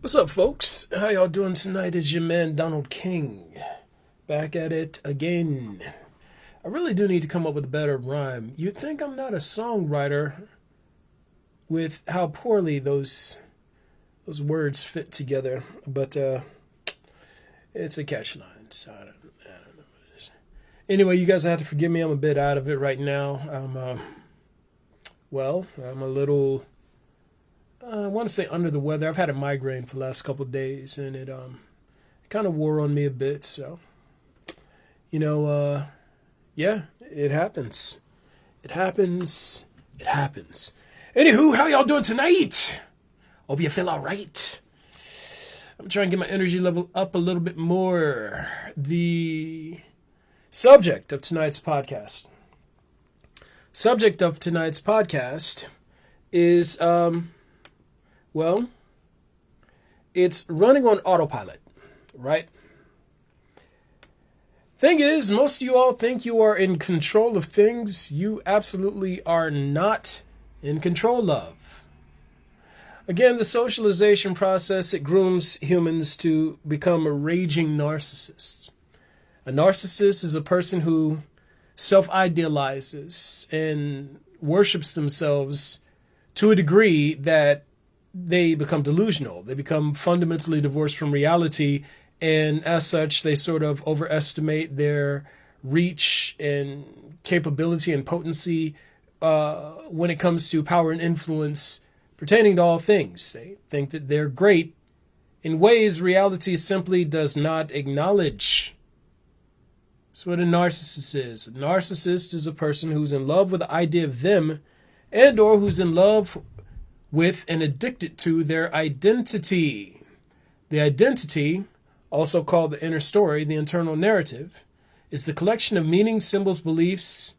What's up, folks? How y'all doing tonight? Is your man Donald King back at it again. I really do need to come up with a better rhyme. You'd think I'm not a songwriter with how poorly those words fit together, but it's a catch line, so I don't know what it is. Anyway, you guys have to forgive me. I'm a bit out of it right now. I'm a little. I want to say under the weather. I've had a migraine for the last couple of days, and it kind of wore on me a bit. So, yeah, it happens. It happens. It happens. Anywho, how y'all doing tonight? Hope you feel all right. I'm trying to get my energy level up a little bit more. The subject of tonight's podcast. Is it's running on autopilot, right? Thing is, most of you all think you are in control of things you absolutely are not in control of. Again, the socialization process, it grooms humans to become raging narcissists. A narcissist is a person who self-idealizes and worships themselves to a degree that they become delusional. They become fundamentally divorced from reality, and as such, they sort of overestimate their reach and capability and potency when it comes to power and influence pertaining to all things. They think that they're great in ways reality simply does not acknowledge. That's what a narcissist is. A narcissist is a person who's in love with the idea of them and or who's in love with and addicted to their identity. The identity, also called the inner story, the internal narrative, is the collection of meanings, symbols, beliefs,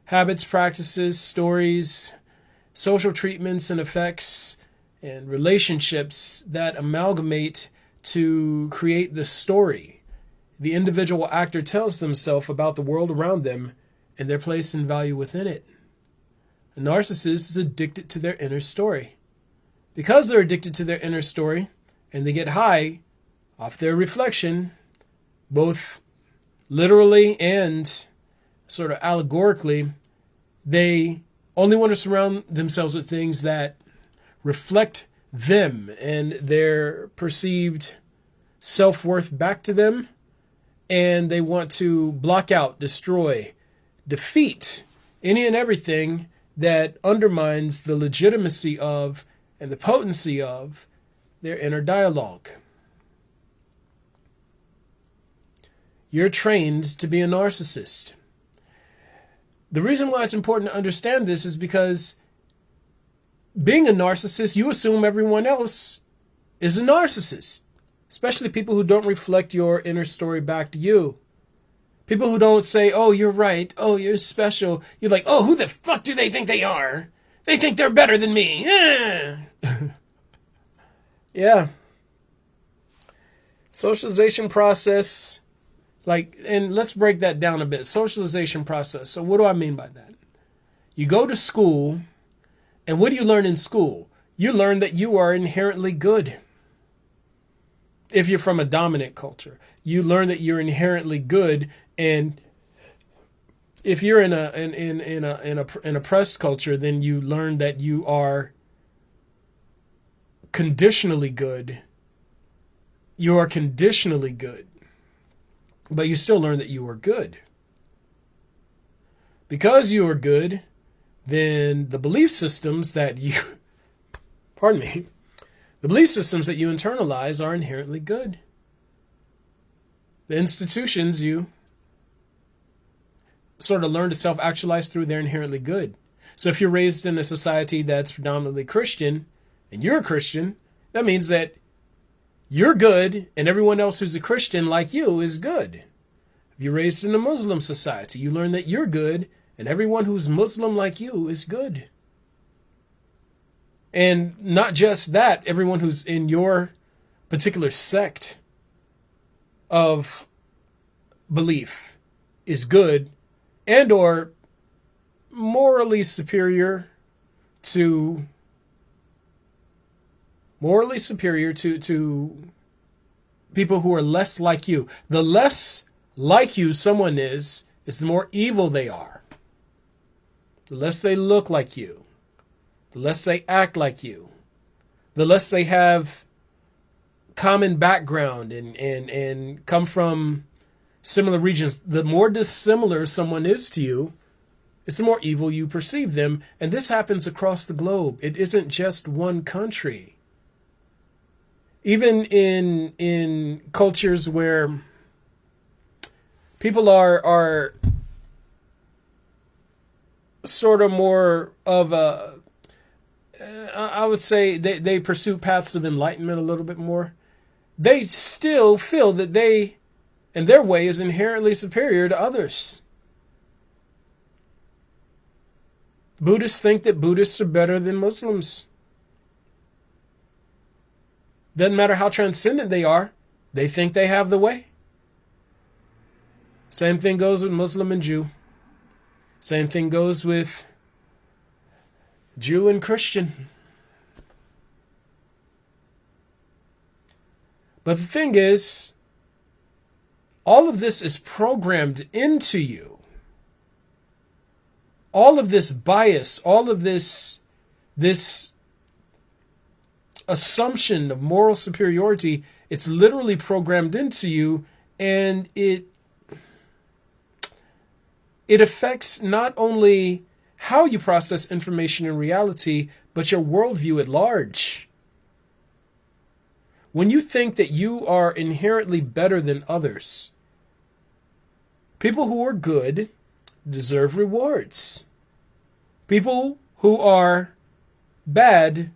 habits, practices, stories, social treatments and effects, and relationships that amalgamate to create the story the individual actor tells themselves about the world around them and their place and value within it. A narcissist is addicted to their inner story. Because they're addicted to their inner story and they get high off their reflection, both literally and sort of allegorically, they only want to surround themselves with things that reflect them and their perceived self-worth back to them. And they want to block out, destroy, defeat any and everything that undermines the legitimacy of and the potency of their inner dialogue. You're trained to be a narcissist. The reason why it's important to understand this is because being a narcissist, you assume everyone else is a narcissist, especially people who don't reflect your inner story back to you. People who don't say, oh, you're right. Oh, you're special. You're like, oh, who the fuck do they think they are? They think they're better than me. Yeah. Socialization process, and let's break that down a bit. Socialization process. So what do I mean by that? You go to school, and what do you learn in school? You learn that you are inherently good. If you're from a dominant culture, you learn that you're inherently good, and if you're in an oppressed culture, then you learn that you are conditionally good. You are conditionally good, but you still learn that you are good. Because you are good, then the belief systems that you, the belief systems that you internalize are inherently good. The institutions you sort of learn to self-actualize through, they're inherently good. So if you're raised in a society that's predominantly Christian, and you're a Christian, that means that you're good, and everyone else who's a Christian like you is good. If you're raised in a Muslim society, you learn that you're good, and everyone who's Muslim like you is good. And not just that, everyone who's in your particular sect of belief is good and or morally superior to morally superior to people who are less like you. The less like you someone is the more evil they are. The less they look like you, the less they act like you, the less they have common background and come from similar regions. The more dissimilar someone is to you, it's the more evil you perceive them. And this happens across the globe. It isn't just one country. Even in cultures where people are sort of more of a, I would say they pursue paths of enlightenment a little bit more, they still feel that they and their way is inherently superior to others. Buddhists think that Buddhists are better than Muslims. Doesn't matter how transcendent they are, they think they have the way. Same thing goes with Muslim and Jew. Same thing goes with Jew and Christian. But the thing is, all of this is programmed into you. All of this bias, all of this assumption of moral superiority, it's literally programmed into you, and it affects not only how you process information in reality, but your worldview at large. When you think that you are inherently better than others, people who are good deserve rewards. People who are bad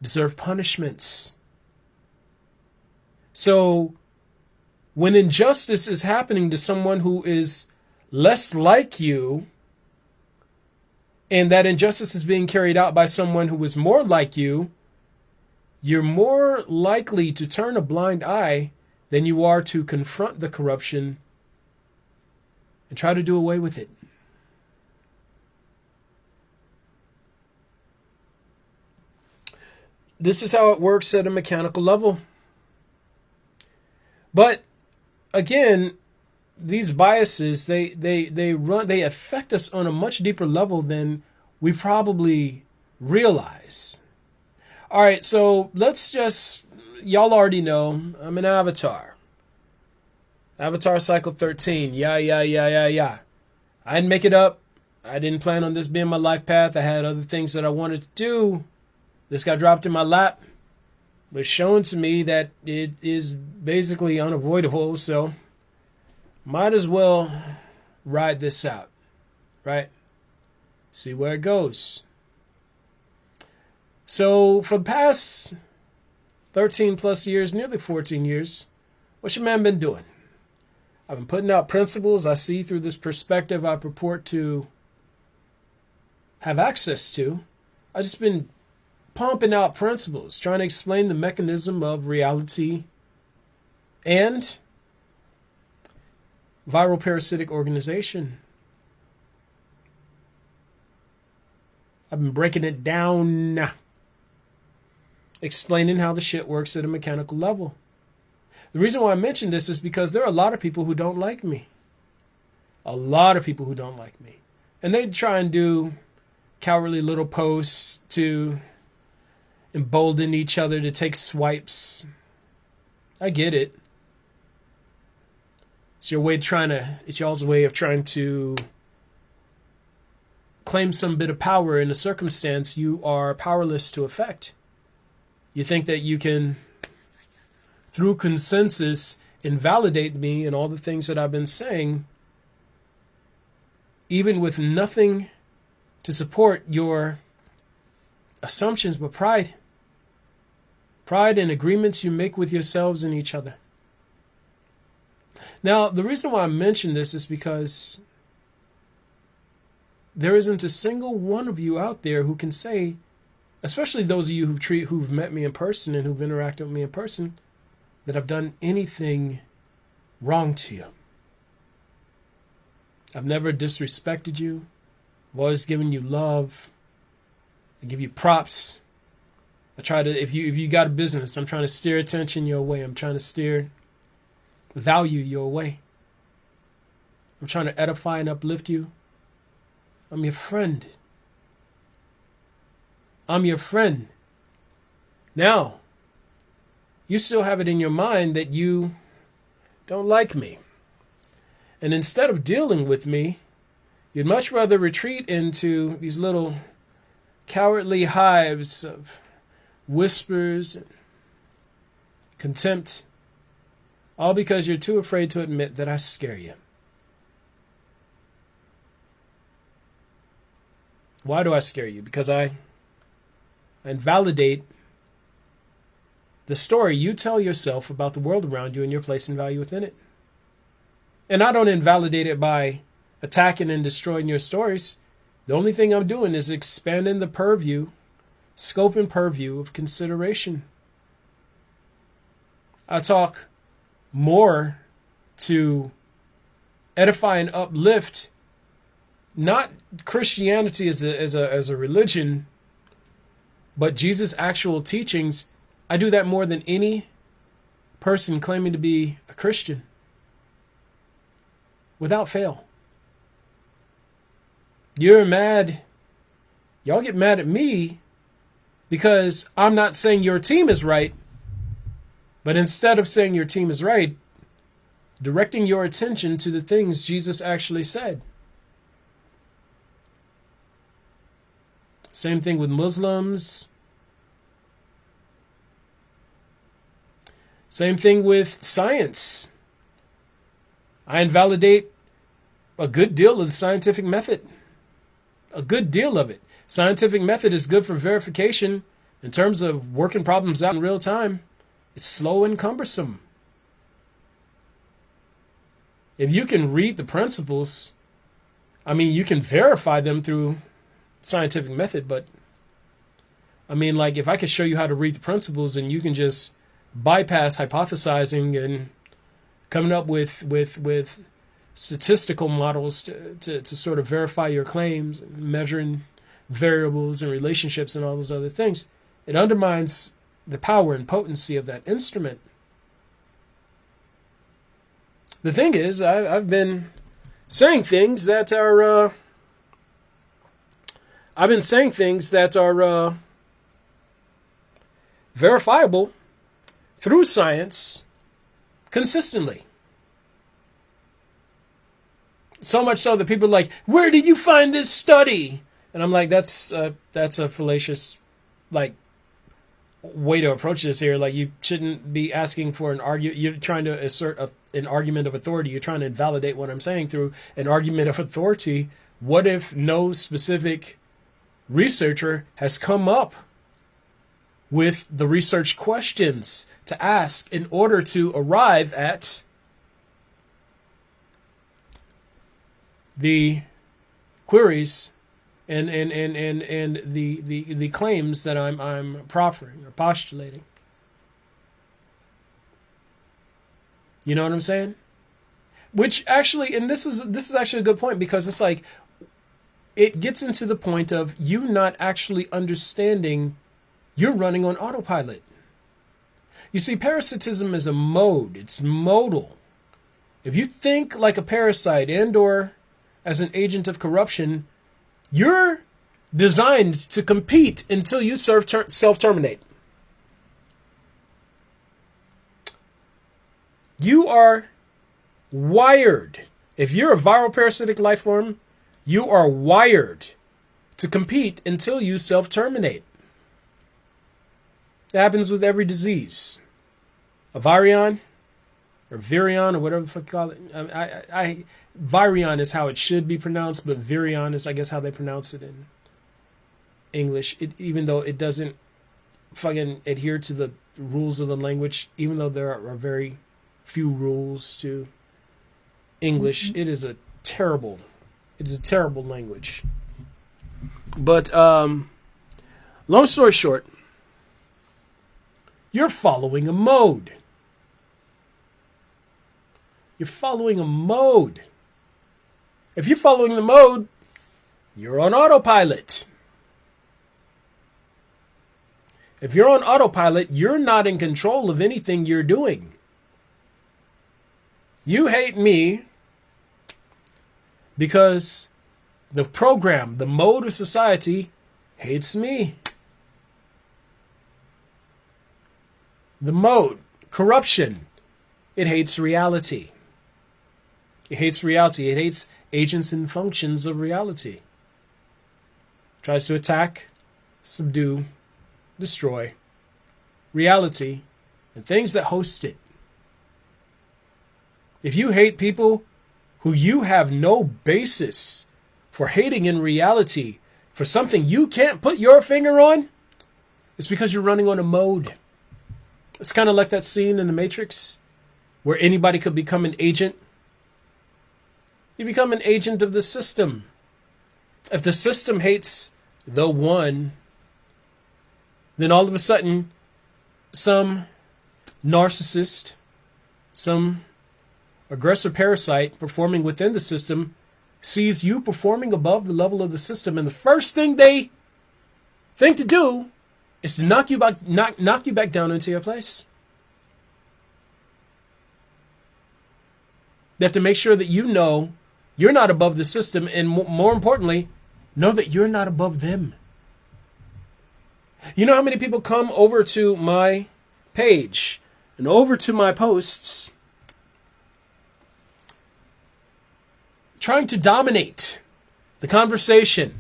deserve punishments. So when injustice is happening to someone who is less like you, and that injustice is being carried out by someone who is more like you, you're more likely to turn a blind eye than you are to confront the corruption and try to do away with it. This is how it works at a mechanical level. But again, these biases, they affect us on a much deeper level than we probably realize. All right, so y'all already know, I'm an avatar. Avatar cycle 13, yeah. I didn't make it up. I didn't plan on this being my life path. I had other things that I wanted to do. This got dropped in my lap. It was shown to me that it is basically unavoidable, so might as well ride this out, right? See where it goes. So for the past 13 plus years, nearly 14 years, what's your man been doing? I've been putting out principles I see through this perspective I purport to have access to. I've just been pumping out principles, trying to explain the mechanism of reality and viral parasitic organization. I've been breaking it down, explaining how the shit works at a mechanical level. The reason why I mention this is because there are a lot of people who don't like me. A lot of people who don't like me. And they try and do cowardly little posts to embolden each other to take swipes. I get it. It's y'all's way of trying to claim some bit of power in a circumstance you are powerless to affect. You think that you can, through consensus, invalidate me and all the things that I've been saying, even with nothing to support your assumptions but pride. Pride and agreements you make with yourselves and each other. Now, the reason why I mention this is because there isn't a single one of you out there who can say, especially those of you who've met me in person and who've interacted with me in person, that I've done anything wrong to you. I've never disrespected you. I've always given you love. I give you props. I I try to, if you got a business, I'm trying to steer attention your way. I'm trying to steer value your way. I'm trying to edify and uplift you. I'm your friend. I'm your friend. Now, you still have it in your mind that you don't like me. And instead of dealing with me, you'd much rather retreat into these little cowardly hives of whispers and contempt, all because you're too afraid to admit that I scare you. Why do I scare you? Because I invalidate the story you tell yourself about the world around you and your place and value within it. And I don't invalidate it by attacking and destroying your stories. The only thing I'm doing is expanding the purview, scope and purview of consideration. I talk more to edify and uplift, not Christianity as a religion, but Jesus' actual teachings. I do that more than any person claiming to be a Christian. Without fail. You're mad. Y'all get mad at me because I'm not saying your team is right. But instead of saying your team is right, directing your attention to the things Jesus actually said. Same thing with Muslims. Same thing with science. I invalidate a good deal of the scientific method. A good deal of it. Scientific method is good for verification in terms of working problems out in real time. It's slow and cumbersome. If you can read the principles, I mean, you can verify them through scientific method, but I mean, like, if I could show you how to read the principles and you can just bypass hypothesizing and coming up with statistical models to sort of verify your claims, and measuring variables and relationships and all those other things, it undermines the power and potency of that instrument. The thing is, I've been saying things that are verifiable through science consistently. So much so that people are like, "Where did you find this study?" And I'm like, that's a fallacious, like, way to approach this here. Like, you shouldn't be asking for an argument. You're trying to assert an argument of authority. You're trying to invalidate what I'm saying through an argument of authority. What if no specific researcher has come up with the research questions to ask in order to arrive at the queries and the claims that I'm proffering or postulating? You know what I'm saying? Which actually, and this is actually a good point, because it's like, it gets into the point of you not actually understanding you're running on autopilot. You see, parasitism is a mode. It's modal. If you think like a parasite and or as an agent of corruption, you're designed to compete until you self-terminate. You are wired. If you're a viral parasitic life form, you are wired to compete until you self-terminate. It happens with every disease. A virion, or virion, or whatever the fuck you call it. Virion is how it should be pronounced, but virion is, I guess, how they pronounce it in English. Even though it doesn't fucking adhere to the rules of the language, even though there are very few rules to English, it is a terrible language. But long story short, you're following a mode. You're following a mode. If you're following the mode, you're on autopilot. If you're on autopilot, you're not in control of anything you're doing. You hate me because the program, the mode of society, hates me. The mode, corruption, it hates reality. It hates reality. It hates agents and functions of reality. Tries to attack, subdue, destroy reality and things that host it. If you hate people who you have no basis for hating in reality for something you can't put your finger on, it's because you're running on a mode. It's kind of like that scene in The Matrix where anybody could become an agent. You become an agent of the system. If the system hates the one, then all of a sudden, some narcissist, some aggressive parasite performing within the system sees you performing above the level of the system, and the first thing they think to do is to knock you back down into your place. They have to make sure that you know you're not above the system, and more importantly, know that you're not above them. You know how many people come over to my page and over to my posts trying to dominate the conversation,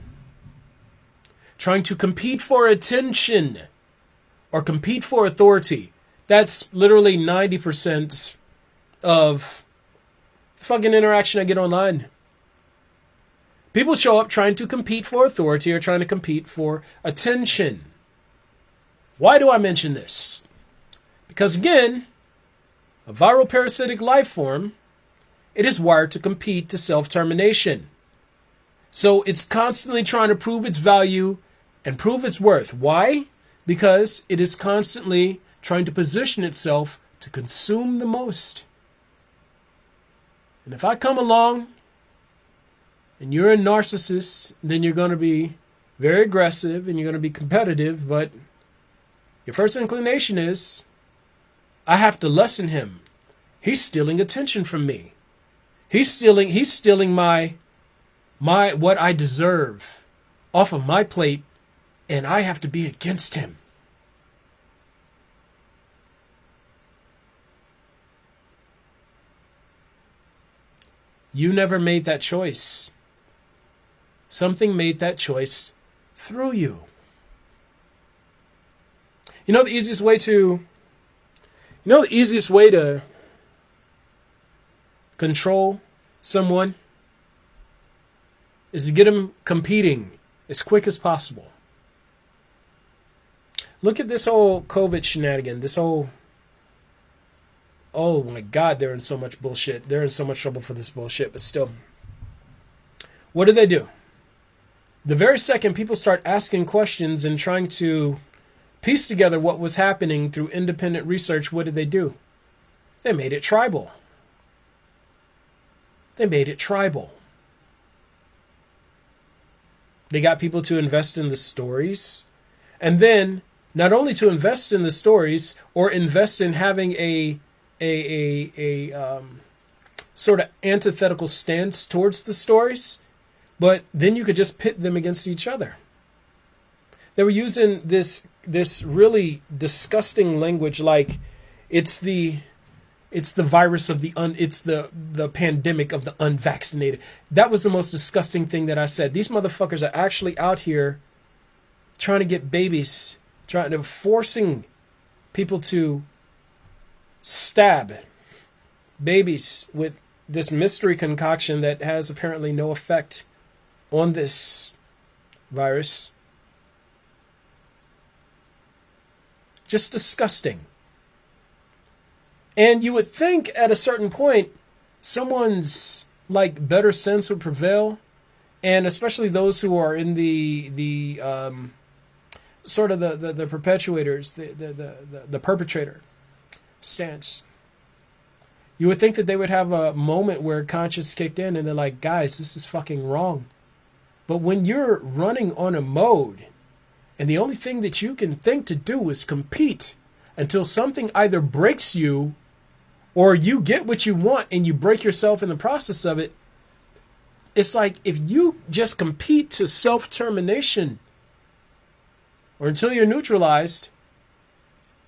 trying to compete for attention or compete for authority. That's literally 90% of the fucking interaction I get online. People show up trying to compete for authority or trying to compete for attention. Why do I mention this? Because again, a viral parasitic life form, it is wired to compete to self-termination. So it's constantly trying to prove its value and prove its worth. Why? Because it is constantly trying to position itself to consume the most. And if I come along and you're a narcissist, then you're going to be very aggressive and you're going to be competitive, but your first inclination is, I have to lessen him. He's stealing attention from me. He's stealing my what I deserve off of my plate, and I have to be against him. You never made that choice. Something made that choice through you. You know the easiest way to control someone is to get them competing as quick as possible. Look at this whole COVID shenanigan. Oh my God, they're in so much bullshit. They're in so much trouble for this bullshit, but still. What do? The very second people start asking questions and trying to piece together what was happening through independent research, what did they do? They made it tribal. They got people to invest in the stories, and then not only to invest in the stories or invest in having a sort of antithetical stance towards the stories, but then you could just pit them against each other. They were using this really disgusting language like it's the virus of it's the pandemic of the unvaccinated. That was the most disgusting thing that I said. These motherfuckers are actually out here trying to get babies, forcing people to stab babies with this mystery concoction that has apparently no effect on this virus. Just disgusting. And you would think at a certain point, someone's like better sense would prevail, and especially those who are in the sort of the perpetuators, the perpetrator stance. You would think that they would have a moment where conscience kicked in and they're like, guys, this is fucking wrong. But when you're running on a mode And the only thing that you can think to do is compete until something either breaks you or you get what you want and you break yourself in the process of it. It's like if you just compete to self-termination or until you're neutralized,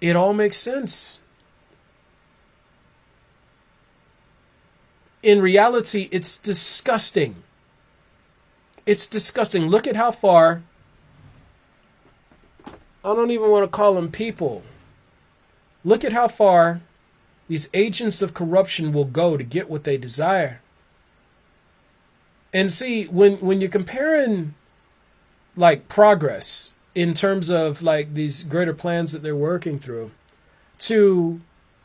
it all makes sense. In reality, it's disgusting. It's disgusting. Look at how far, I don't even want to call them people. Look at how far these agents of corruption will go to get what they desire. And see, when you're comparing like progress in terms of like these greater plans that they're working through to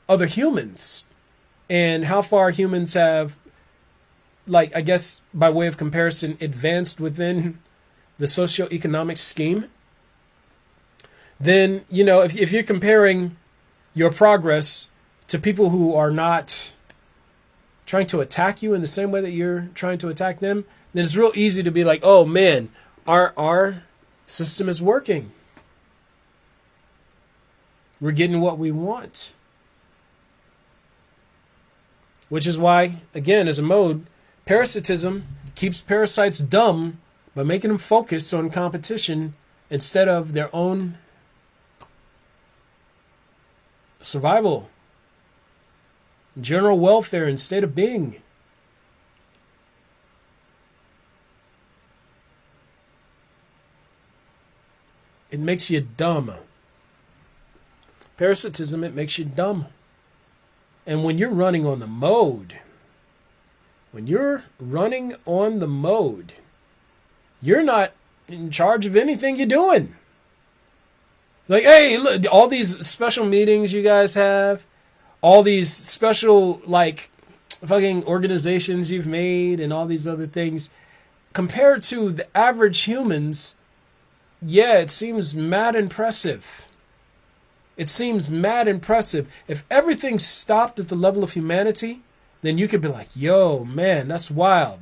other humans and how far humans have, like, I guess by way of comparison, advanced within the socioeconomic scheme, then, you know, if you're comparing your progress to people who are not trying to attack you in the same way that you're trying to attack them, then it's real easy to be like, oh man, our system is working. We're getting what we want. Which is why, again, as a mode, parasitism keeps parasites dumb by making them focus on competition instead of their own survival, general welfare, and state of being. It makes you dumb. Parasitism, it makes you dumb. And when you're running on the mode, you're not in charge of anything you're doing. Like, hey, look, all these special meetings you guys have, all these special, like, fucking organizations you've made and all these other things, compared to the average humans, yeah, it seems mad impressive. It seems mad impressive. If everything stopped at the level of humanity, then you could be like, yo, man, that's wild.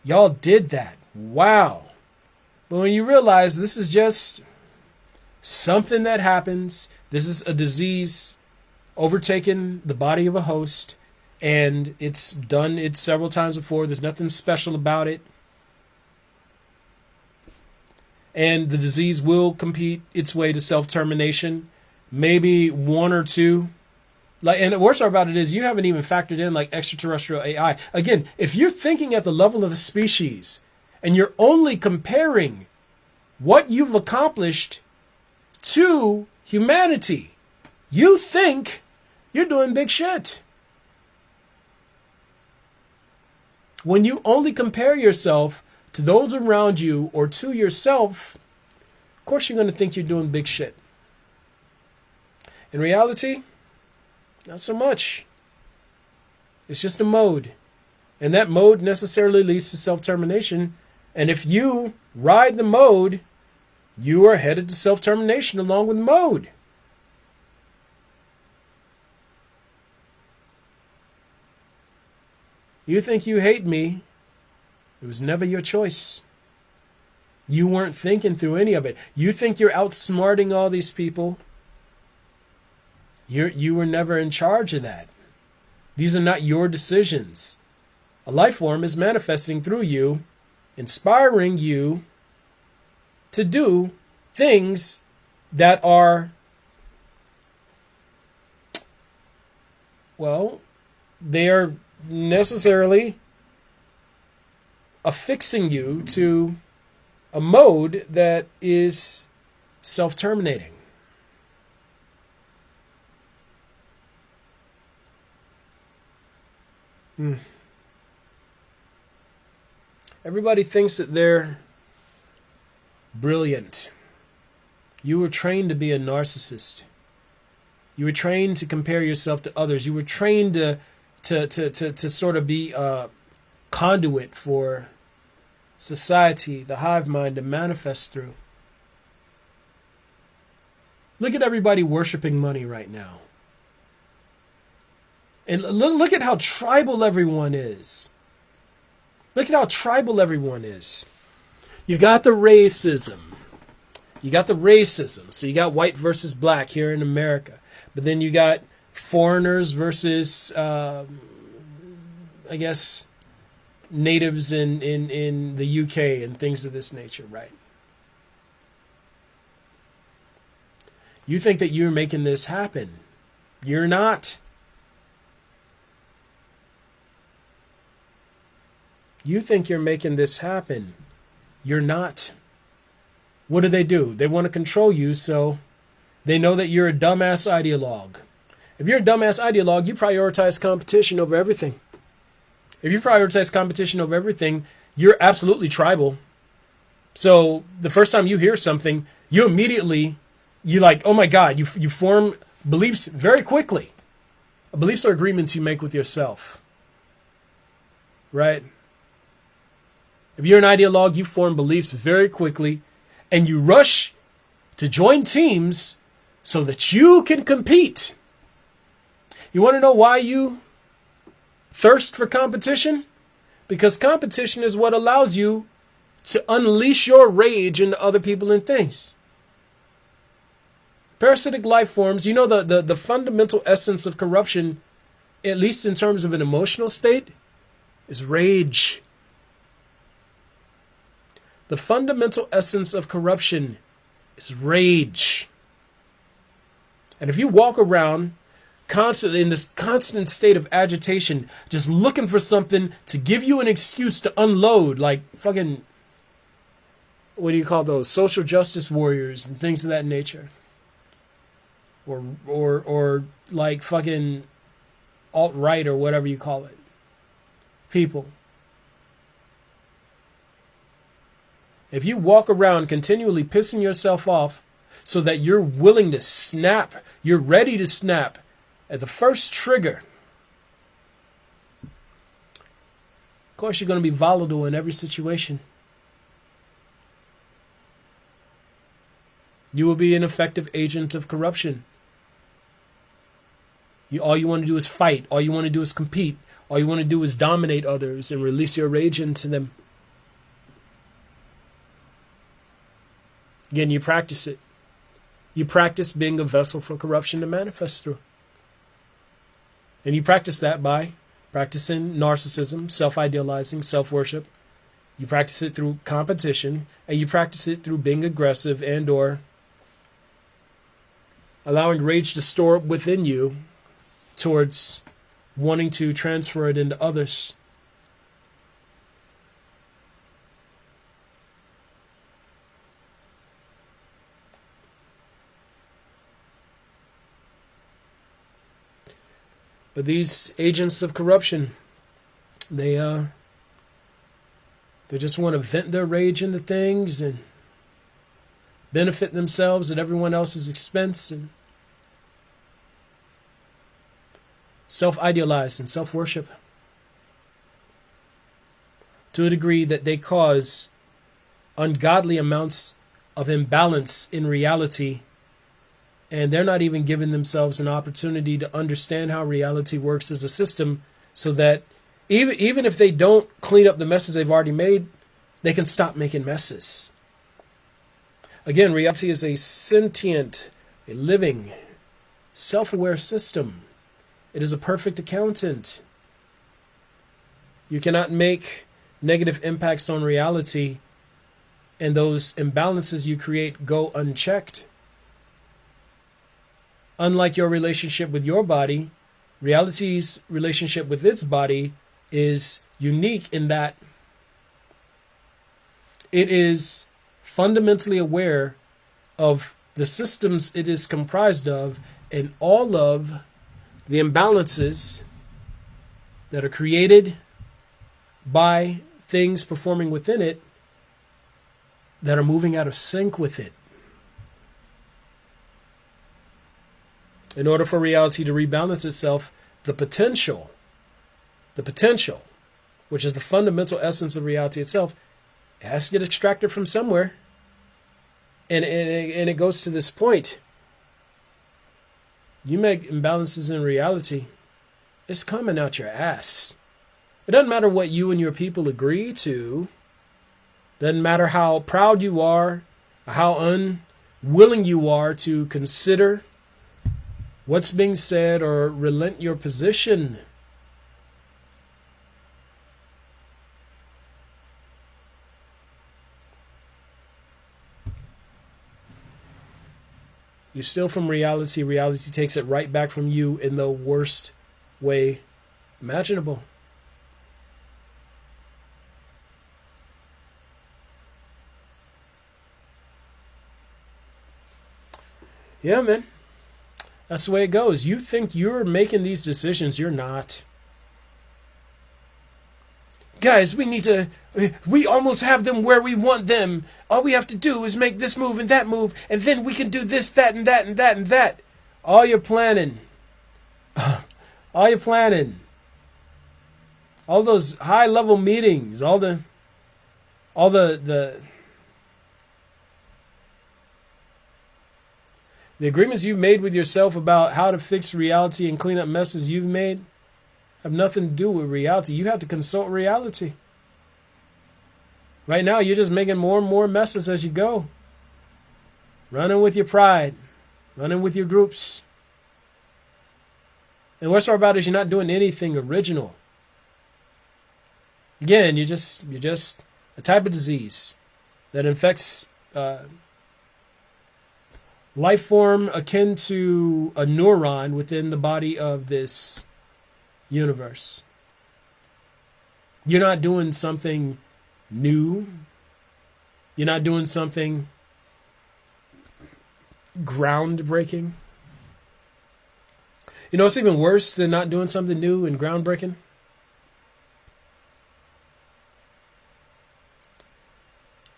Y'all did that. Wow. But when you realize this is just something that happens, this is a disease overtaken the body of a host, and it's done it several times before. There's nothing special about it. And the disease will compete its way to self-termination. Maybe one or two. Like, and the worst part about it is you haven't even factored in like extraterrestrial AI. Again, if you're thinking at the level of the species and you're only comparing what you've accomplished to humanity, you think you're doing big shit. When you only compare yourself to those around you or to yourself, of course you're going to think you're doing big shit. In reality, not so much. It's just a mode. And that mode necessarily leads to self-termination. And if you ride the mode, you are headed to self-termination along with the mode. You think you hate me. It was never your choice. You weren't thinking through any of it. You think you're outsmarting all these people. You were never in charge of that. These are not your decisions. A life form is manifesting through you, inspiring you to do things that are, well, they are necessarily affixing you to a mode that is self-terminating. Everybody thinks that they're brilliant. You were trained to be a narcissist. You were trained to compare yourself to others. You were trained to sort of be a conduit for society, the hive mind, to manifest through. Look at everybody worshiping money right now. And look at how tribal everyone is. Look at how tribal everyone is. You got the racism. You got the racism. So you got white versus black here in America. But then you got foreigners versus, I guess, natives in the UK and things of this nature, right? You think that you're making this happen. You're not. You think you're making this happen. You're not. What do? They want to control you, so they know that you're a dumbass ideologue. If you're a dumbass ideologue, you prioritize competition over everything. If you prioritize competition over everything, you're absolutely tribal. So the first time you hear something, you like, oh my God, you form beliefs very quickly. Beliefs are agreements you make with yourself. Right? If you're an ideologue, you form beliefs very quickly and you rush to join teams so that you can compete. You want to know why you thirst for competition? Because competition is what allows you to unleash your rage into other people and things. Parasitic life forms, you know, the fundamental essence of corruption, at least in terms of an emotional state, is rage. The fundamental essence of corruption is rage. And if you walk around constantly in this constant state of agitation, just looking for something to give you an excuse to unload, like fucking, what do you call those? Social justice warriors and things of that nature. Or like fucking alt-right or whatever you call it. People. If you walk around continually pissing yourself off so that you're willing to snap, you're ready to snap at the first trigger, of course you're going to be volatile in every situation. You will be an effective agent of corruption. All you want to do is fight. All you want to do is compete. All you want to do is dominate others and release your rage into them. Again, you practice it. You practice being a vessel for corruption to manifest through. And you practice that by practicing narcissism, self-idealizing, self-worship. You practice it through competition, and you practice it through being aggressive and or allowing rage to store up within you towards wanting to transfer it into others. But these agents of corruption, they just want to vent their rage into things and benefit themselves at everyone else's expense and self-idealize and self-worship to a degree that they cause ungodly amounts of imbalance in reality. And they're not even giving themselves an opportunity to understand how reality works as a system so that even if they don't clean up the messes they've already made, they can stop making messes. Again, reality is a sentient, a living, self-aware system. It is a perfect accountant. You cannot make negative impacts on reality and those imbalances you create go unchecked. Unlike your relationship with your body, reality's relationship with its body is unique in that it is fundamentally aware of the systems it is comprised of and all of the imbalances that are created by things performing within it that are moving out of sync with it. In order for reality to rebalance itself, the potential, which is the fundamental essence of reality itself, it has to get extracted from somewhere. And it goes to this point. You make imbalances in reality, it's coming out your ass. It doesn't matter what you and your people agree to. Doesn't matter how proud you are, or how willing you are to consider what's being said or relent your position. You steal from reality. Reality takes it right back from you in the worst way imaginable. Yeah, man. That's the way it goes. You think you're making these decisions. You're not. Guys, we almost have them where we want them. All we have to do is make this move and that move, and then we can do this, that, and that, and that, and that. All you're planning. All you're planning. All those high-level meetings, all the agreements you've made with yourself about how to fix reality and clean up messes you've made have nothing to do with reality. You have to consult reality. Right now, you're just making more and more messes as you go. Running with your pride. Running with your groups. And what's hard about it is you're not doing anything original. Again, you're just a type of disease that infects life form akin to a neuron within the body of this universe. You're not doing something new. You're not doing something groundbreaking. You know what's even worse than not doing something new and groundbreaking?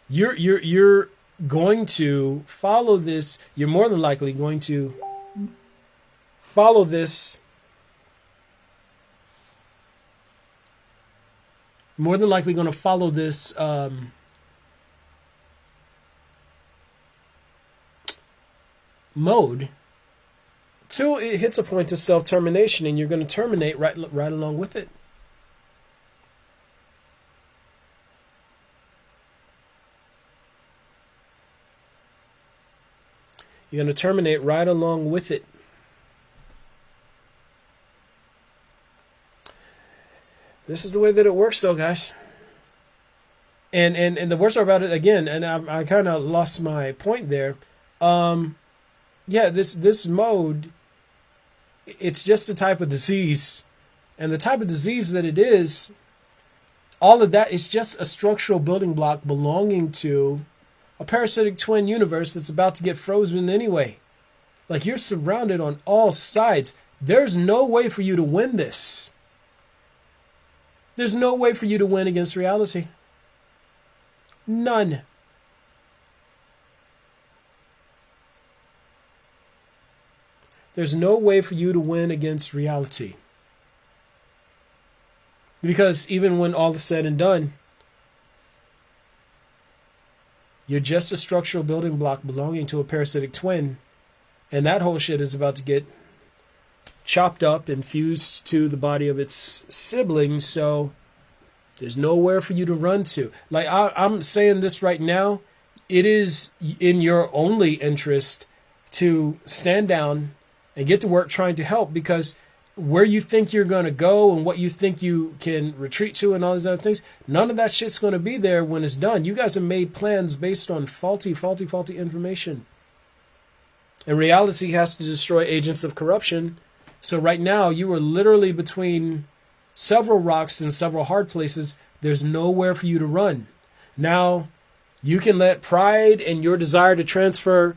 You're going to follow this. You're more than likely going to follow this. More than likely going to follow this mode till it hits a point of self-termination, and you're going to terminate right along with it. You're going to terminate right along with it. This is the way that it works, though, guys. And the worst part about it, again, and I kind of lost my point there. Yeah, this mode, it's just a type of disease. And the type of disease that it is, all of that is just a structural building block belonging to a parasitic twin universe that's about to get frozen anyway. Like, you're surrounded on all sides. There's no way for you to win this. There's no way for you to win against reality. None. There's no way for you to win against reality. Because even when all is said and done, you're just a structural building block belonging to a parasitic twin. And that whole shit is about to get chopped up and fused to the body of its siblings. So there's nowhere for you to run to. Like, I'm saying this right now. It is in your only interest to stand down and get to work trying to help, because where you think you're going to go and what you think you can retreat to and all these other things, none of that shit's going to be there when it's done. You guys have made plans based on faulty information. And reality has to destroy agents of corruption. So right now, you are literally between several rocks and several hard places. There's nowhere for you to run. Now, you can let pride and your desire to transfer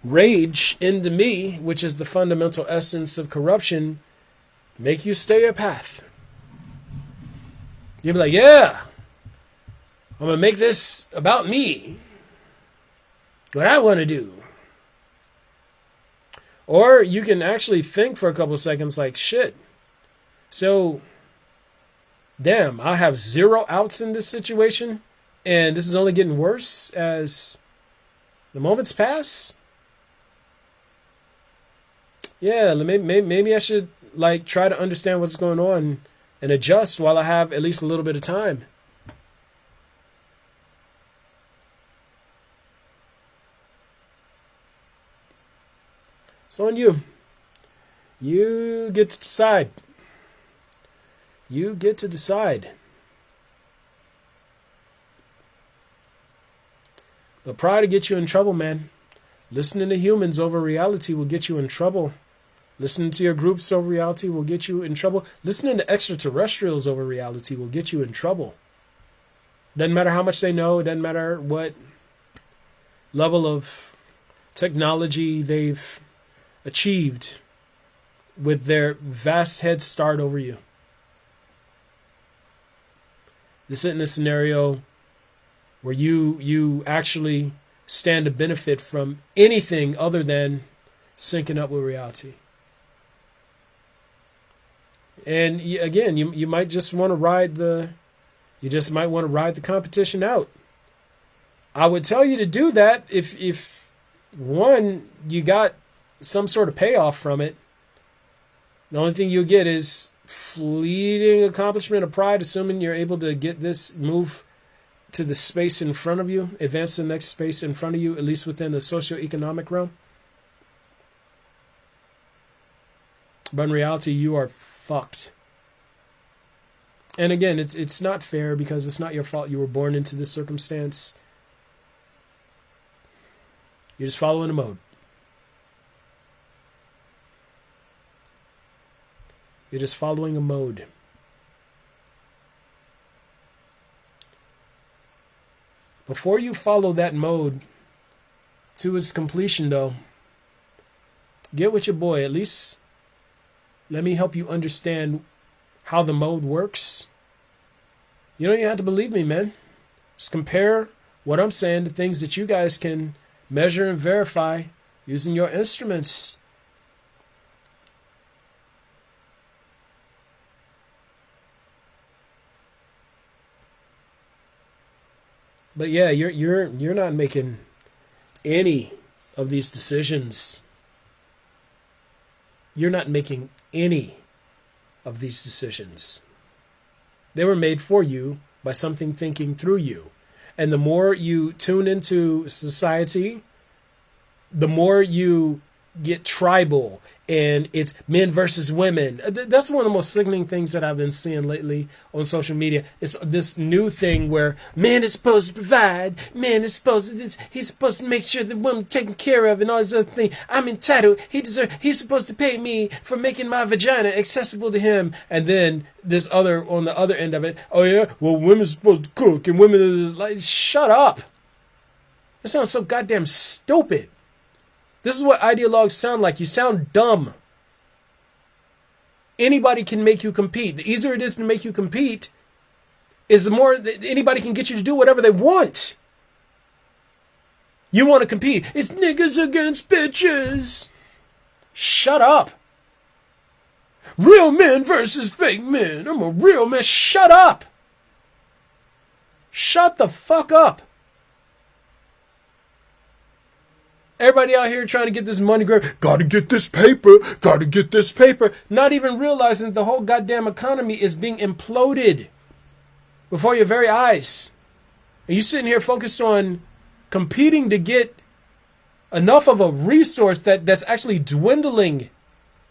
rage into me, which is the fundamental essence of corruption, make you stay a path. You'll be like, yeah, I'm going to make this about me. What I want to do. Or you can actually think for a couple of seconds like, shit. So, damn, I have 0 outs in this situation, and this is only getting worse as the moments pass. Yeah, maybe I should try to understand what's going on and adjust while I have at least a little bit of time. It's on you. You get to decide. You get to decide. But pride will get you in trouble, man. Listening to humans over reality will get you in trouble. Listening to your groups over reality will get you in trouble. Listening to extraterrestrials over reality will get you in trouble. Doesn't matter how much they know. It doesn't matter what level of technology they've achieved with their vast head start over you. This isn't a scenario where you actually stand to benefit from anything other than syncing up with reality. And again, you might just want to ride the competition out. I would tell you to do that if one, you got some sort of payoff from it. The only thing you'll get is fleeting accomplishment of pride, assuming you're able to get this move to the space in front of you, advance to the next space in front of you, at least within the socioeconomic realm. But in reality, you are fucked. And again, it's not fair because it's not your fault you were born into this circumstance. You're just following a mode. You're just following a mode. Before you follow that mode to its completion, though, get with your boy. At least let me help you understand how the mode works. You don't even have to believe me, man. Just compare what I'm saying to things that you guys can measure and verify using your instruments. But yeah, you're not making any of these decisions. You're not making any of these decisions. They were made for you by something thinking through you. And the more you tune into society, the more you get tribal and it's men versus women. That's one of the most sickening things that I've been seeing lately on social media. It's this new thing where man is supposed to provide, man is supposed to he's supposed to make sure the woman taken care of and all this other thing. I'm entitled. He's supposed to pay me for making my vagina accessible to him. And then this other on the other end of it, oh yeah, well women's supposed to cook and women is like, shut up. That sounds so goddamn stupid. This is what ideologues sound like. You sound dumb. Anybody can make you compete. The easier it is to make you compete is the more anybody can get you to do whatever they want. You want to compete. It's niggas against bitches. Shut up. Real men versus fake men. I'm a real man. Shut up. Shut the fuck up. Everybody out here trying to get this money grab. Gotta get this paper. Gotta get this paper. Not even realizing the whole goddamn economy is being imploded before your very eyes. And you sitting here focused on competing to get enough of a resource that's actually dwindling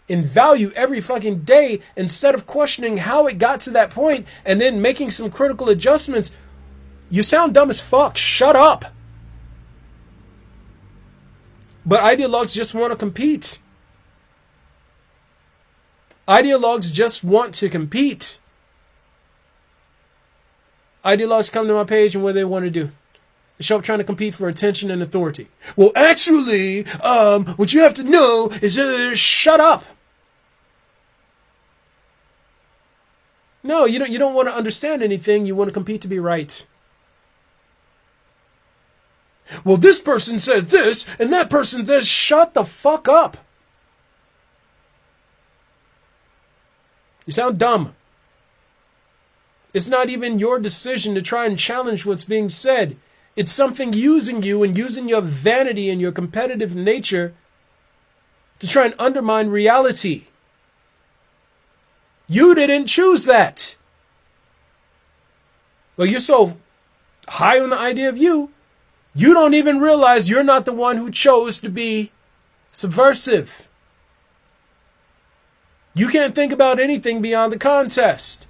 in value every fucking day instead of questioning how it got to that point and then making some critical adjustments. You sound dumb as fuck. Shut up. But ideologues just want to compete. Ideologues just want to compete. Ideologues come to my page and what they want to do. They show up trying to compete for attention and authority. Well, actually, what you have to know is shut up. No, you don't want to understand anything. You want to compete to be right. Well, this person says this, and that person says, shut the fuck up. You sound dumb. It's not even your decision to try and challenge what's being said. It's something using you and using your vanity and your competitive nature to try and undermine reality. You didn't choose that. Well, you're so high on the idea of you don't even realize you're not the one who chose to be subversive. You can't think about anything beyond the contest.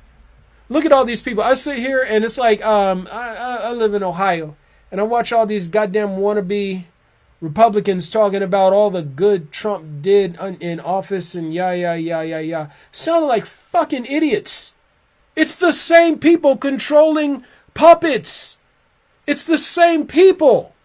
Look at all these people. I sit here and it's like, I live in Ohio and I watch all these goddamn wannabe Republicans talking about all the good Trump did in office and yeah. Sounding like fucking idiots. It's the same people controlling puppets. It's the same people.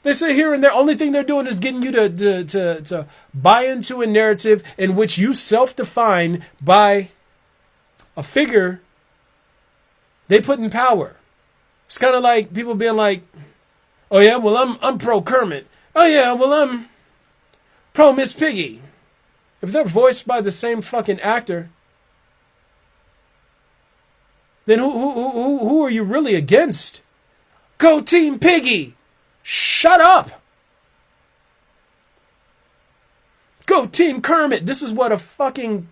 They sit here and the only thing they're doing is getting you to buy into a narrative in which you self-define by a figure they put in power. It's kind of like people being like, oh yeah, well I'm pro Kermit. Oh yeah, well I'm pro Miss Piggy. If they're voiced by the same fucking actor, then who are you really against? Go Team Piggy! Shut up! Go Team Kermit! This is what a fucking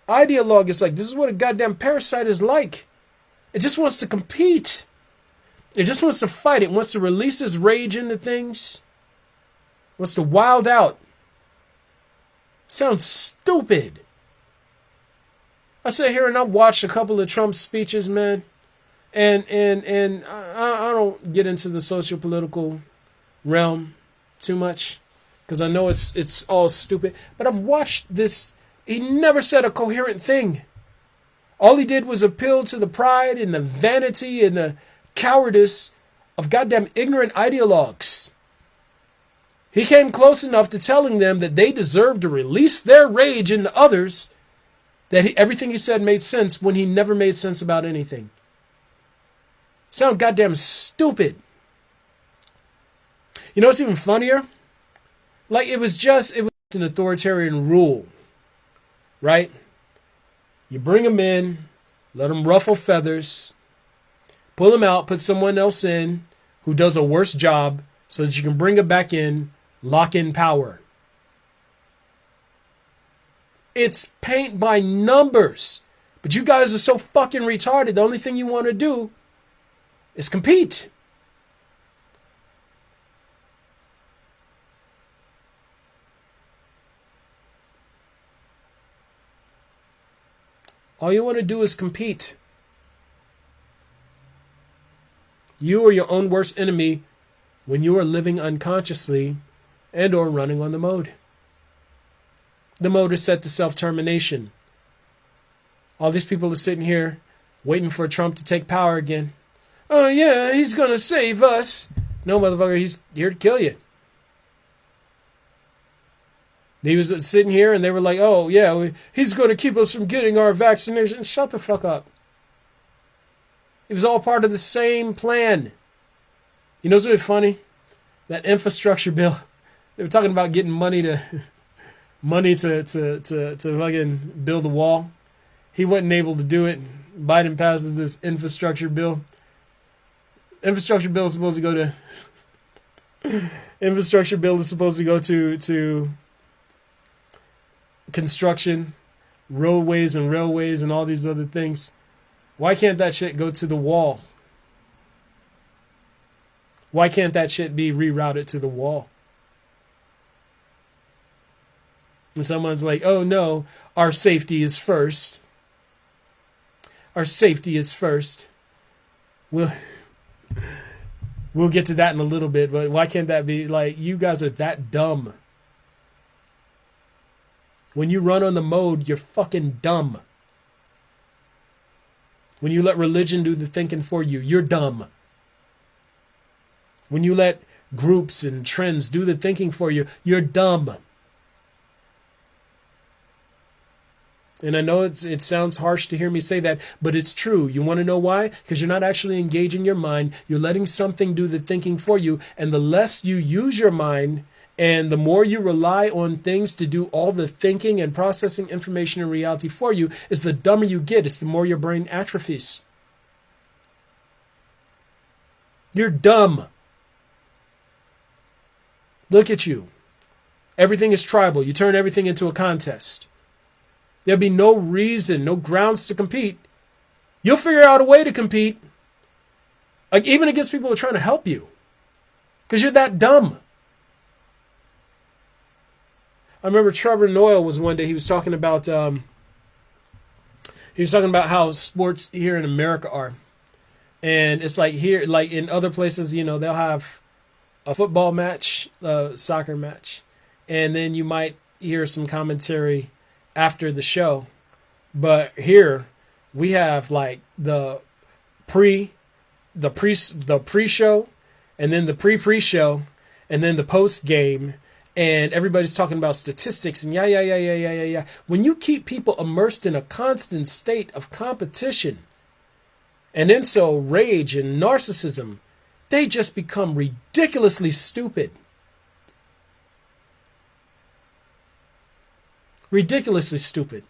ideologue is like. This is what a goddamn parasite is like. It just wants to compete. It just wants to fight. It wants to release its rage into things. It wants to wild out. Sounds stupid. I sit here and I watched a couple of Trump's speeches, man. And I don't get into the socio-political realm too much because I know it's all stupid. But I've watched this. He never said a coherent thing. All he did was appeal to the pride and the vanity and the cowardice of goddamn ignorant ideologues. He came close enough to telling them that they deserved to release their rage into others, that everything he said made sense when he never made sense about anything. Sound goddamn stupid. You know what's even funnier? Like it was an authoritarian rule, right? You bring them in, let them ruffle feathers, pull them out, put someone else in who does a worse job so that you can bring them back in, lock in power. It's paint by numbers. But you guys are so fucking retarded. The only thing you want to do is compete. All you want to do is compete. You are your own worst enemy when you are living unconsciously and or running on the mode. The mode is set to self-termination. All these people are sitting here waiting for Trump to take power again. Oh yeah, he's going to save us. No, motherfucker, he's here to kill you. He was sitting here and they were like, oh yeah, he's going to keep us from getting our vaccination. Shut the fuck up. It was all part of the same plan. You know what's really funny? That infrastructure bill. They were talking about getting money to fucking build a wall. He wasn't able to do it. Biden passes this infrastructure bill. Infrastructure bill is supposed to go to construction, roadways and railways and all these other things. Why can't that shit go to the wall? Why can't that shit be rerouted to the wall? And someone's like, oh no, our safety is first. Our safety is first. We'll get to that in a little bit, but why can't that be like, you guys are that dumb. When you run on the mode, you're fucking dumb. When you let religion do the thinking for you, you're dumb. When you let groups and trends do the thinking for you, you're dumb. And I know it sounds harsh to hear me say that, but it's true. You want to know why? Because you're not actually engaging your mind. You're letting something do the thinking for you. And the less you use your mind and the more you rely on things to do all the thinking and processing information and reality for you, is the dumber you get. It's the more your brain atrophies. You're dumb. Look at you. Everything is tribal. You turn everything into a contest. There'll be no reason, no grounds to compete. You'll figure out a way to compete. Like even against people who are trying to help you. Because you're that dumb. I remember Trevor Noah was one day, he was talking about how sports here in America are. And it's like here, like in other places, you know, they'll have a football match, a soccer match, and then you might hear some commentary after the show. But here we have like the pre-show, and then the pre-show, and then the post game, and everybody's talking about statistics and yeah. When you keep people immersed in a constant state of competition, and then so rage and narcissism, they just become ridiculously stupid. Ridiculously stupid.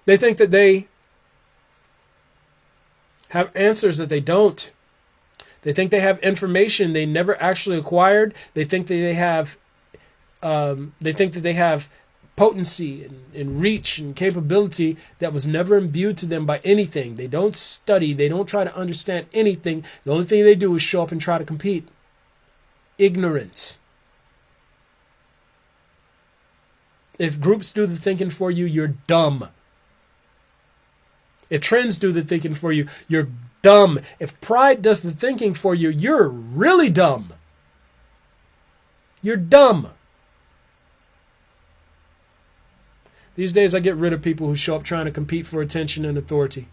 They think that they have answers that they don't. They think they have information they never actually acquired. They think that they have potency and reach and capability that was never imbued to them by anything. They don't study. They don't try to understand anything. The only thing they do is show up and try to compete. Ignorance. If groups do the thinking for you, you're dumb. If trends do the thinking for you, you're dumb. If pride does the thinking for you, you're really dumb. You're dumb. These days I get rid of people who show up trying to compete for attention and authority.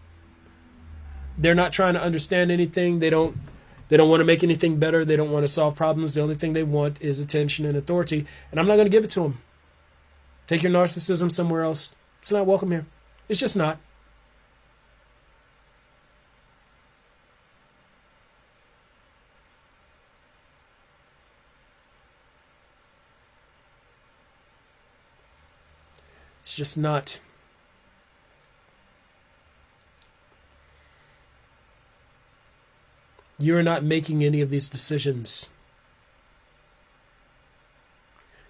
They're not trying to understand anything. They don't want to make anything better. They don't want to solve problems. The only thing they want is attention and authority. And I'm not going to give it to them. Take your narcissism somewhere else. It's not welcome here. It's just not. It's just not. You are not making any of these decisions.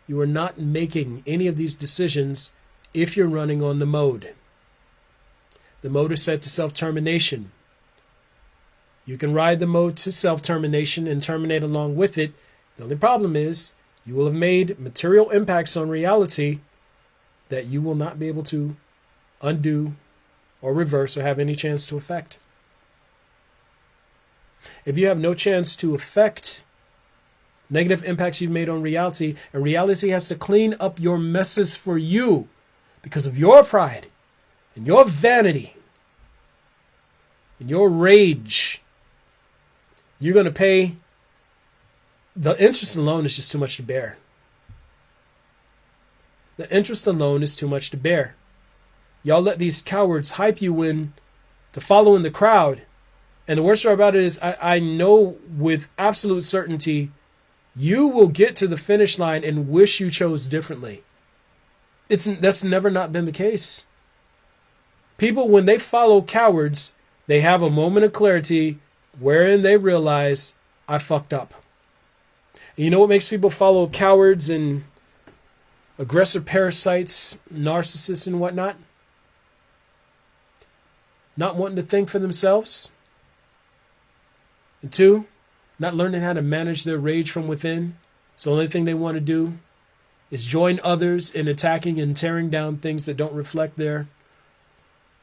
You are not making any of these decisions if you're running on the mode. The mode is set to self-termination. You can ride the mode to self-termination and terminate along with it. The only problem is you will have made material impacts on reality that you will not be able to undo or reverse or have any chance to affect. If you have no chance to affect negative impacts you've made on reality, and reality has to clean up your messes for you because of your pride and your vanity and your rage, you're going to pay. The interest alone is just too much to bear. The interest alone is too much to bear. Y'all let these cowards hype you in to follow in the crowd. And the worst part about it is I know with absolute certainty you will get to the finish line and wish you chose differently. That's never not been the case. People, when they follow cowards, they have a moment of clarity wherein they realize, I fucked up. And you know what makes people follow cowards and aggressive parasites, narcissists and whatnot? Not wanting to think for themselves. And two, not learning how to manage their rage from within. So the only thing they want to do is join others in attacking and tearing down things that don't reflect their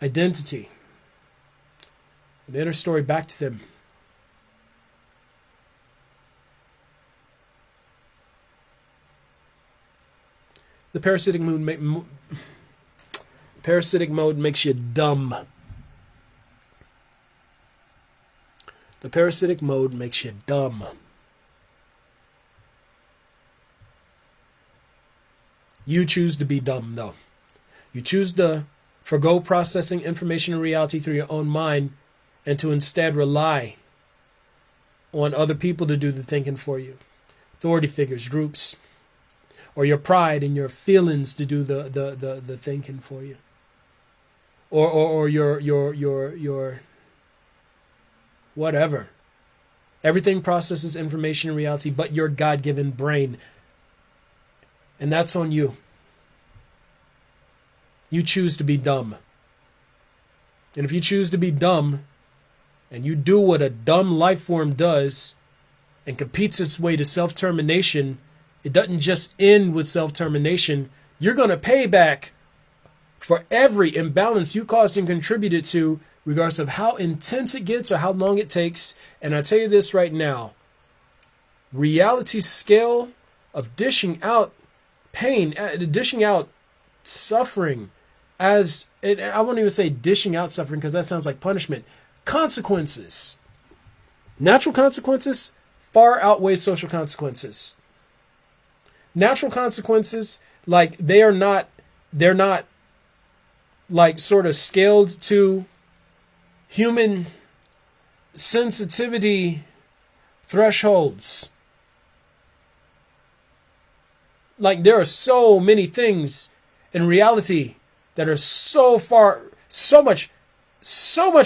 identity. An inner story back to them. The parasitic mode makes you dumb. The parasitic mode makes you dumb. You choose to be dumb, though. You choose to forgo processing information and reality through your own mind and to instead rely on other people to do the thinking for you. Authority figures, groups, or your pride and your feelings to do the thinking for you. Or your whatever. Everything processes information and reality but your God-given brain. And that's on you. You choose to be dumb. And if you choose to be dumb, and you do what a dumb life form does, and competes its way to self-termination, It doesn't just end with self-termination. You're going to pay back for every imbalance you caused and contributed to, regardless of how intense it gets or how long it takes. And I tell you this right now, reality's scale of dishing out pain, dishing out suffering, I won't even say dishing out suffering because that sounds like punishment. Consequences. Natural consequences far outweigh social consequences. Natural consequences, like they're not like sort of scaled to human sensitivity thresholds. Like there are so many things in reality that are so much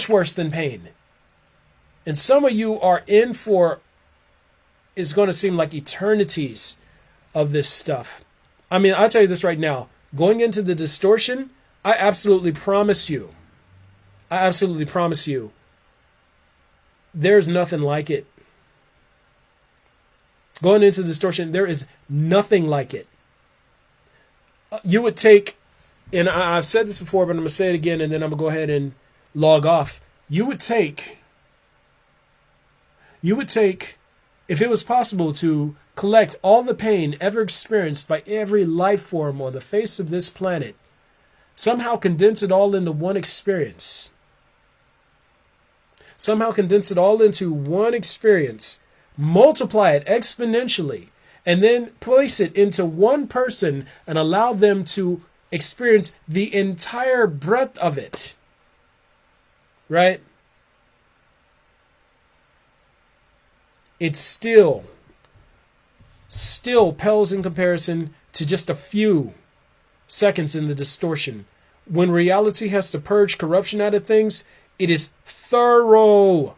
worse than pain. And some of you are in for, it's going to seem like eternities of this stuff. I mean, I'll tell you this right now. Going into the distortion, I absolutely promise you, there's nothing like it. Going into distortion, there is nothing like it. You would take, and I've said this before, but I'm going to say it again, and then I'm going to go ahead and log off. You would take, if it was possible to collect all the pain ever experienced by every life form on the face of this planet, somehow condense it all into one experience. Multiply it exponentially, and then place it into one person and allow them to experience the entire breadth of it. Right? It still pales in comparison to just a few seconds in the distortion. When reality has to purge corruption out of things, it is thorough.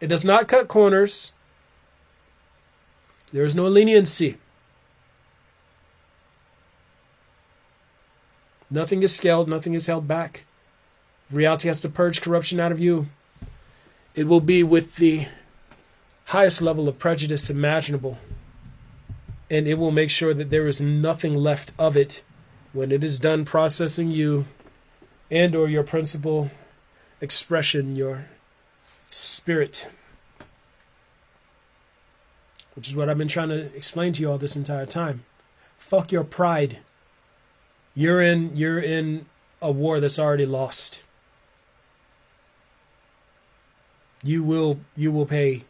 It does not cut corners. There is no leniency. Nothing is scaled, nothing is held back. Reality has to purge corruption out of you. It will be with the highest level of prejudice imaginable. And it will make sure that there is nothing left of it when it is done processing you and or your principal expression, your spirit. Which is what I've been trying to explain to you all this entire time. Fuck your pride. You're in a war that's already lost. You will pay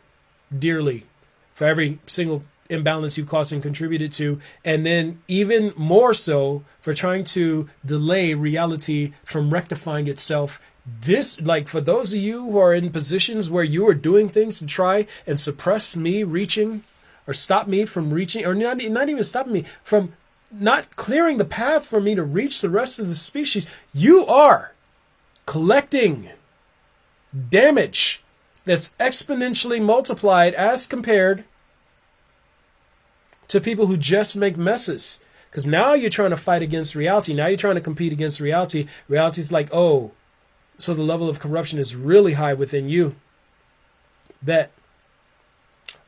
dearly for every single imbalance you caused and contributed to, and then even more so for trying to delay reality from rectifying itself. This, like, for those of you who are in positions where you are doing things to try and suppress me reaching or stop me from reaching, or not even stopping me from not clearing the path for me to reach the rest of the species, you are collecting damage that's exponentially multiplied as compared to people who just make messes. Because now you're trying to fight against reality. Now you're trying to compete against reality. Reality's like, oh, so the level of corruption is really high within you. Bet.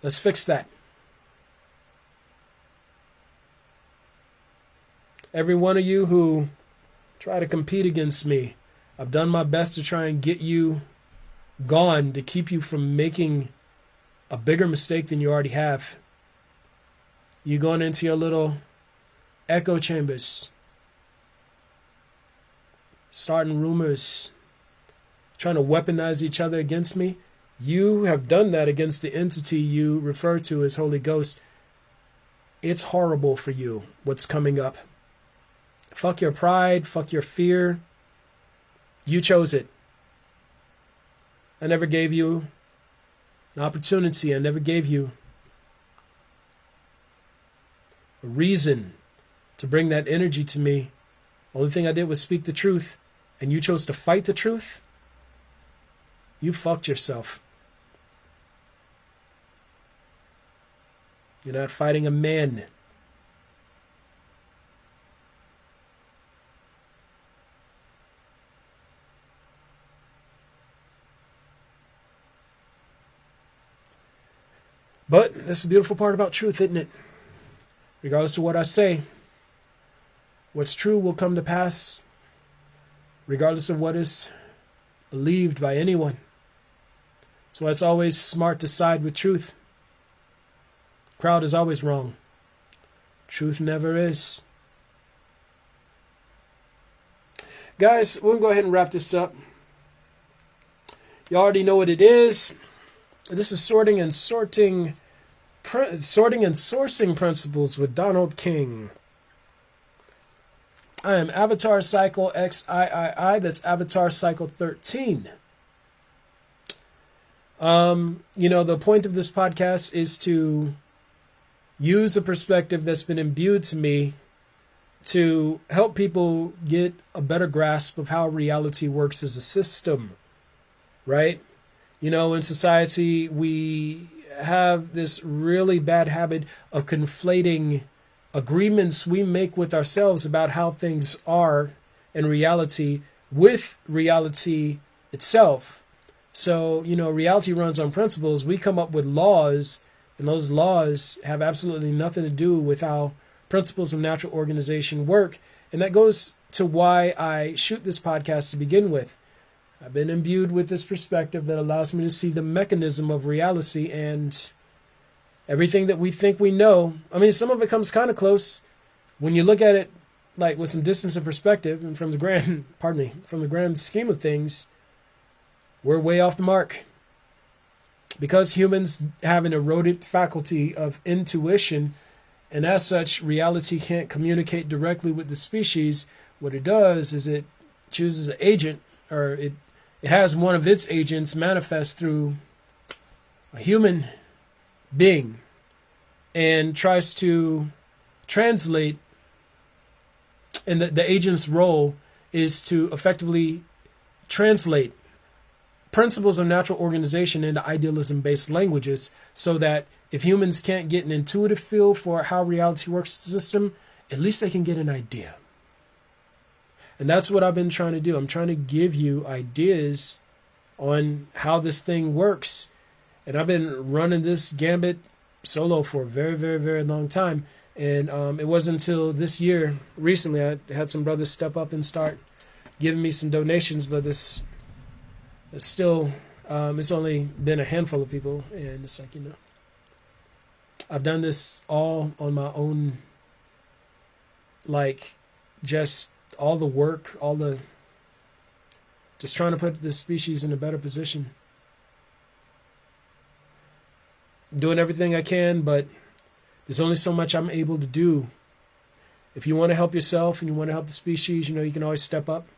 Let's fix that. Every one of you who try to compete against me, I've done my best to try and get you gone, to keep you from making a bigger mistake than you already have. You going into your little echo chambers, starting rumors, trying to weaponize each other against me. You have done that against the entity you refer to as Holy Ghost. It's horrible for you, what's coming up. Fuck your pride, fuck your fear. You chose it. I never gave you an opportunity. I never gave you a reason to bring that energy to me. Only thing I did was speak the truth, and you chose to fight the truth. You fucked yourself. You're not fighting a man. But that's the beautiful part about truth, isn't it? Regardless of what I say, what's true will come to pass, regardless of what is believed by anyone. That's why it's always smart to side with truth. Crowd is always wrong. Truth never is. Guys, we'll go ahead and wrap this up. You already know what it is. This is sorting and sourcing principles with Donald King. I am Avatar Cycle XIII. That's Avatar Cycle 13. The point of this podcast is to use a perspective that's been imbued to me to help people get a better grasp of how reality works as a system, right? In society, we have this really bad habit of conflating agreements we make with ourselves about how things are in reality with reality itself. So, reality runs on principles. We come up with laws, and those laws have absolutely nothing to do with how principles of natural organization work. And that goes to why I shoot this podcast to begin with. I've been imbued with this perspective that allows me to see the mechanism of reality and everything that we think we know. I mean, some of it comes kind of close when you look at it like with some distance and perspective, and from the grand scheme of things, we're way off the mark. Because humans have an eroded faculty of intuition, and as such, reality can't communicate directly with the species. What it does is it chooses an agent, or it has one of its agents manifest through a human being and tries to translate, and the agent's role is to effectively translate principles of natural organization into idealism-based languages, so that if humans can't get an intuitive feel for how reality works in the system, at least they can get an idea. And that's what I've been trying to do. I'm trying to give you ideas on how this thing works. And I've been running this gambit solo for a very, very, very long time. And it wasn't until this year, recently, I had some brothers step up and start giving me some donations, but it's still, it's only been a handful of people. And it's like, I've done this all on my own, like, just all the work, just trying to put the species in a better position. I'm doing everything I can, but there's only so much I'm able to do. If you want to help yourself and you want to help the species, you can always step up.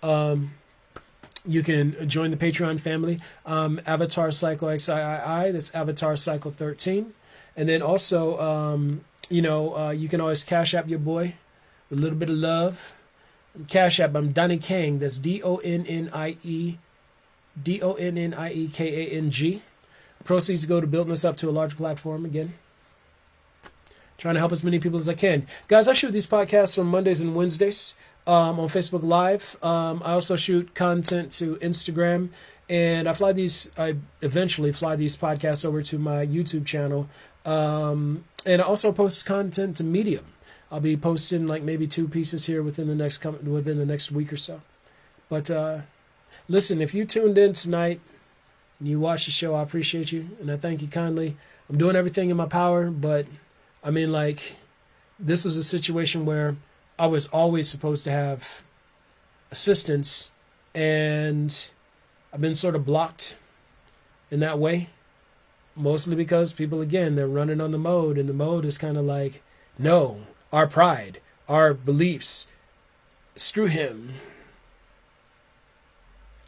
You can join the Patreon family, Avatar Cycle XIII. That's Avatar Cycle 13. And then also, you can always cash app your boy with a little bit of love. Cash app, I'm Donnie Kang. That's DonnieKang. Proceeds go to building us up to a larger platform again. Trying to help as many people as I can. Guys, I shoot these podcasts on Mondays and Wednesdays on Facebook Live. I also shoot content to Instagram. And I eventually fly these podcasts over to my YouTube channel. And I also post content to Medium. I'll be posting like maybe 2 pieces here within the next week or so. But listen, if you tuned in tonight and you watched the show, I appreciate you and I thank you kindly. I'm doing everything in my power, but I mean, like, this was a situation where I was always supposed to have assistance, and I've been sort of blocked in that way. Mostly because people, again, they're running on the mode, and the mode is kind of like, no, our pride, our beliefs, screw him.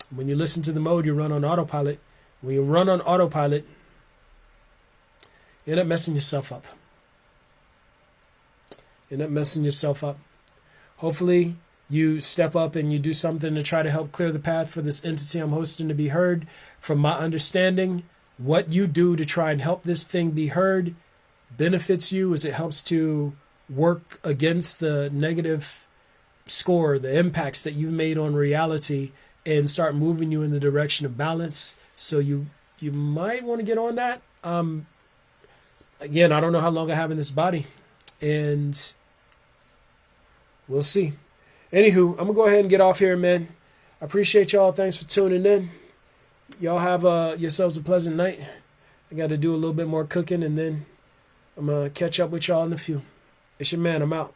When you listen to the mode, you run on autopilot. When you run on autopilot, you end up messing yourself up. Hopefully, you step up and you do something to try to help clear the path for this entity I'm hosting to be heard. From my understanding, what you do to try and help this thing be heard benefits you as it helps to work against the negative score, the impacts that you've made on reality, and start moving you in the direction of balance. So you might want to get on that. again, I don't know how long I have in this body, and we'll see. Anywho, I'm gonna go ahead and get off here, man. I appreciate y'all. Thanks for tuning in. Y'all have yourselves a pleasant night. I got to do a little bit more cooking, and then I'm gonna catch up with y'all in a few. It's your man. I'm out.